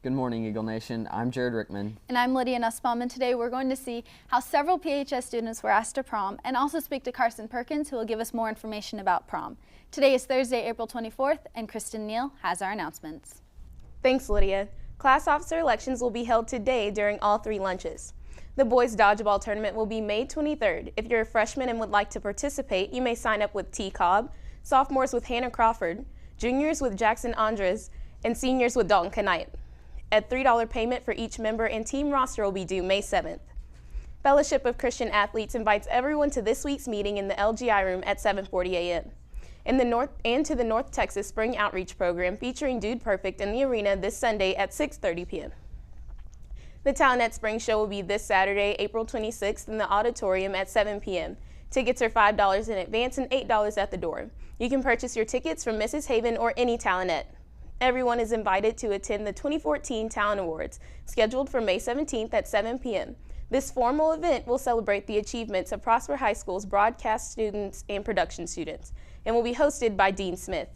Good morning, Eagle Nation. I'm Jared Rickman. And I'm Lydia Nussbaum, and today we're going to see how several PHS students were asked to prom and also speak to Carson Perkins, who will give us more information about prom. Today is Thursday, April 24th, and Kristen Neal has our announcements. Thanks, Lydia. Class officer elections will be held today during all 3 lunches. The boys dodgeball tournament will be May 23rd. If you're a freshman and would like to participate, you may sign up with T. Cobb, sophomores with Hannah Crawford, juniors with Jackson Andres, and seniors with Dalton Knight. A $3 payment for each member and team roster will be due May 7th. Fellowship of Christian Athletes invites everyone to this week's meeting in the LGI room at 7:40 a.m. To the North Texas Spring Outreach Program featuring Dude Perfect in the arena this Sunday at 6:30 p.m. The Talonette Spring Show will be this Saturday, April 26th in the auditorium at 7 p.m. Tickets are $5 in advance and $8 at the door. You can purchase your tickets from Mrs. Haven or any Talonette. Everyone is invited to attend the 2014 Talent Awards, scheduled for May 17th at 7 p.m. This formal event will celebrate the achievements of Prosper High School's broadcast students and production students, and will be hosted by Dean Smith.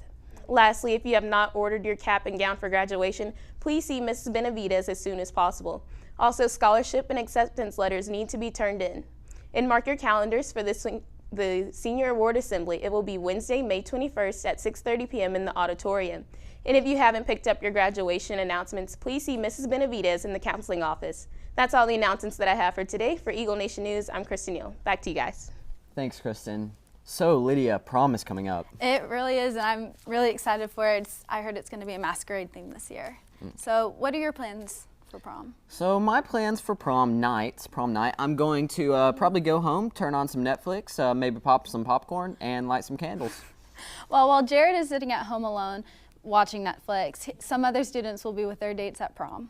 Lastly, if you have not ordered your cap and gown for graduation, please see Mrs. Benavides as soon as possible. Also, scholarship and acceptance letters need to be turned in. And mark your calendars for the Senior Award Assembly. It will be Wednesday, May 21st at 6:30 p.m. in the auditorium. And if you haven't picked up your graduation announcements, please see Mrs. Benavides in the counseling office. That's all the announcements that I have for today. For Eagle Nation News, I'm Kristen Neal. Back to you guys. Thanks, Kristen. So, Lydia, prom is coming up. It really is, and I'm really excited for it. I heard it's going to be a masquerade theme this year. So what are your plans for prom? So my plans for prom night, I'm going to probably go home, turn on some Netflix, maybe pop some popcorn, and light some candles. Well, while Jared is sitting at home alone watching Netflix, some other students will be with their dates at prom.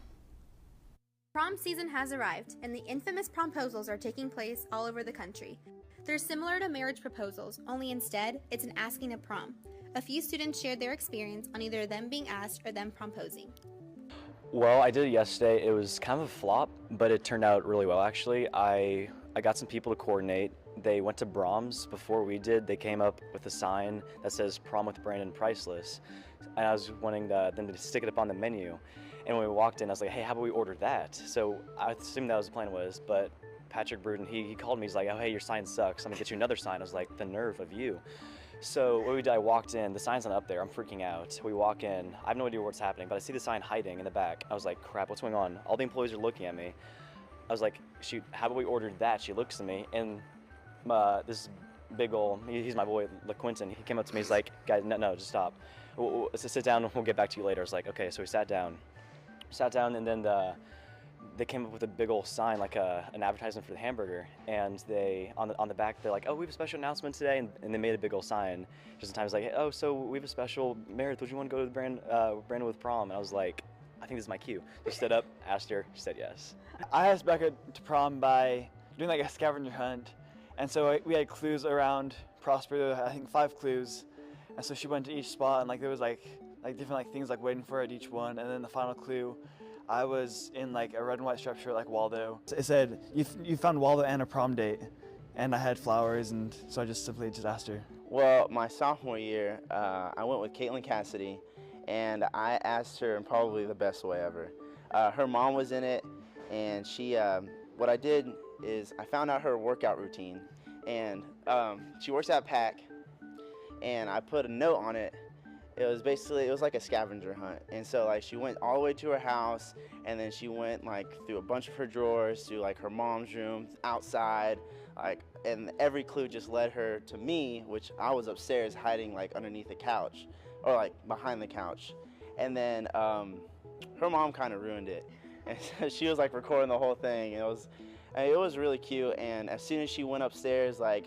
Prom season has arrived, and the infamous promposals are taking place all over the country. They're similar to marriage proposals, only instead, it's an asking to prom. A few students shared their experience on either them being asked or them promposing. Well, I did it yesterday. It was kind of a flop, but it turned out really well, actually. I got some people to coordinate. They went to Brahms before we did. They came up with a sign that says "Prom with Brandon Priceless," and I was wanting them to stick it up on the menu. And when we walked in, I was like, hey, how about we order that? So I assumed that was the plan was, but Patrick Bruden, he called me. He's like, oh, hey, your sign sucks. I'm gonna get you another sign. I was like, the nerve of you. So what we did, I walked in, the sign's not up there, I'm freaking out. We walk in, I have no idea what's happening, but I see the sign hiding in the back. I was like, crap, what's going on? All the employees are looking at me. I was like, shoot, how about we order that? She looks at me, and this big ol', he's my boy, LaQuinton, he came up to me, he's like, guys, no, just stop. Let's just sit down and we'll get back to you later. I was like, okay, so we sat down, and then they came up with a big old sign, like an advertisement for the hamburger, and they on the back they're like, oh, we have a special announcement today, and they made a big old sign just in time. It's like, hey, oh, so we have a special, Meredith, would you want to go to Brandon with prom? And I was like, I think this is my cue. She stood up, asked her, she said yes. I asked Becca to prom by doing like a scavenger hunt, and so we had clues around Prosper, I think 5 clues, and so she went to each spot, and like there was like different things like waiting for her at each one, and then the final clue, I was in like a red and white striped shirt like Waldo. It said, you found Waldo and a prom date, and I had flowers, and so I just simply asked her. Well, my sophomore year, I went with Caitlin Cassidy, and I asked her in probably the best way ever. Her mom was in it, and she, what I did is I found out her workout routine, and she works at PAC, and I put a note on it, it was basically, it was like a scavenger hunt. And so like she went all the way to her house, and then she went like through a bunch of her drawers, to like her mom's room, outside, like, and every clue just led her to me, which I was upstairs hiding like underneath the couch, or like behind the couch. And then her mom kind of ruined it. And so she was like recording the whole thing, and it was really cute. And as soon as she went upstairs, like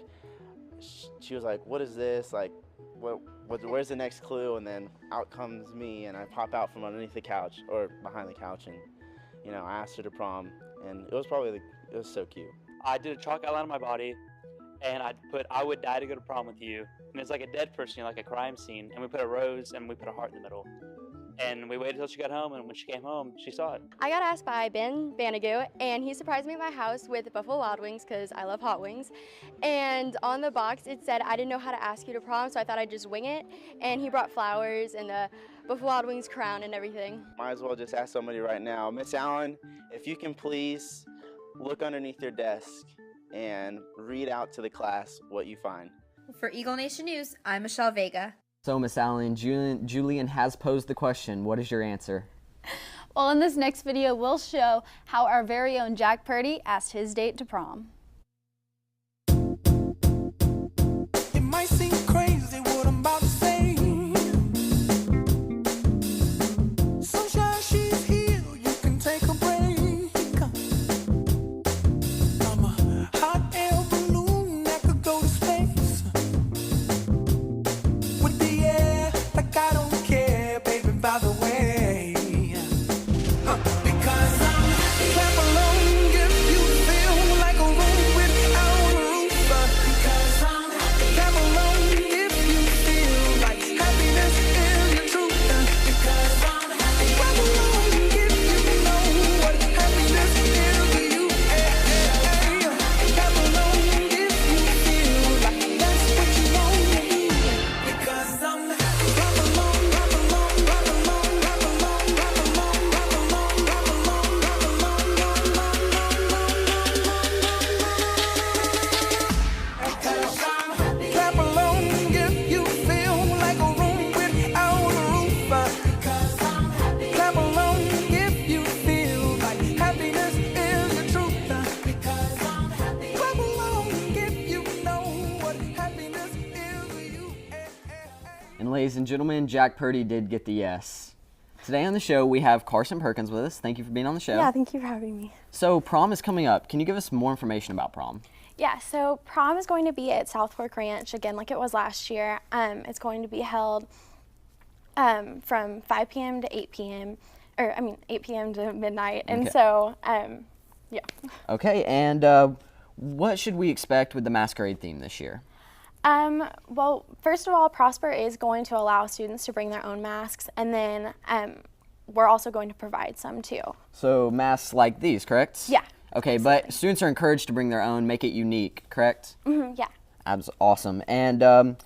she was like, "What is this? Like, where's the next clue?" And then out comes me, and I pop out from underneath the couch, or behind the couch, and you know, I asked her to prom, and it was so cute. I did a chalk outline on my body, and I put, "I would die to go to prom with you." And it's like a dead person, like a crime scene. And we put a rose and we put a heart in the middle. And we waited until she got home, and when she came home, she saw it. I got asked by Ben Banagoo, and he surprised me at my house with Buffalo Wild Wings because I love hot wings. And on the box it said, "I didn't know how to ask you to prom, so I thought I'd just wing it." And he brought flowers and the Buffalo Wild Wings crown and everything. Might as well just ask somebody right now. Miss Allen, if you can please look underneath your desk and read out to the class what you find. For Eagle Nation News, I'm Michelle Vega. So, Miss Allen, Julian has posed the question. What is your answer? Well, in this next video, we'll show how our very own Jack Purdy asked his date to prom. It might seem crazy what I'm about to say. Sunshine, she's here, you can take a break. I'm a hot air balloon that could go to space. With the air, like I don't care, baby, by the way. Because I'm clap along if you feel like a room without a roof. Because I'm clap along if you feel like happiness is the truth. Because I'm clap along if you know what happiness is to you. Clap along if you feel like that's what you want to do. Because I'm clap along, clap along, clap along, clap along, clap along, clap along, clap along, clap along, clap along if you feel like a room without a roof. Clap along if you feel like happiness is the truth. Clap along if you know what happiness is to you. And ladies and gentlemen, Jack Purdy did get the yes. Today on the show, we have Carson Perkins with us. Thank you for being on the show. Yeah, thank you for having me. So, prom is coming up. Can you give us more information about prom? Yeah, so prom is going to be at South Fork Ranch, again, like it was last year. It's going to be held from 5 p.m. to 8 p.m., 8 p.m. to midnight. And Okay. so, yeah. Okay, and what should we expect with the masquerade theme this year? Well, first of all, Prosper is going to allow students to bring their own masks, and then we're also going to provide some too. So, masks like these, correct? Yeah. Okay, but students are encouraged to bring their own, make it unique, correct? Yeah. That's awesome. And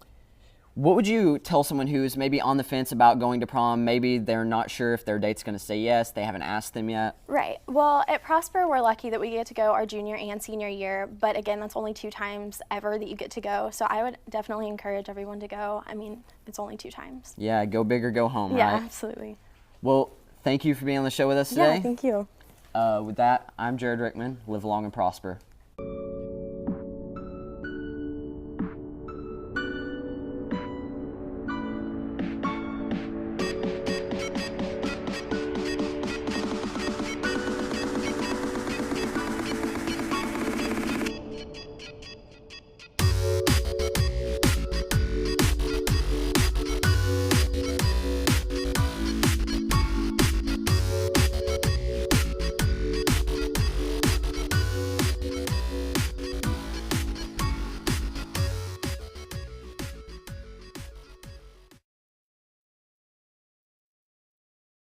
what would you tell someone who's maybe on the fence about going to prom? Maybe they're not sure if their date's going to say yes, they haven't asked them yet. Right. Well, at Prosper, we're lucky that we get to go our junior and senior year, but again, that's only 2 times ever that you get to go. So I would definitely encourage everyone to go. I mean, it's only 2 times. Yeah, go big or go home, Yeah, right? absolutely. Well, thank you for being on the show with us today. Yeah, thank you. With that, I'm Jared Rickman. Live long and prosper.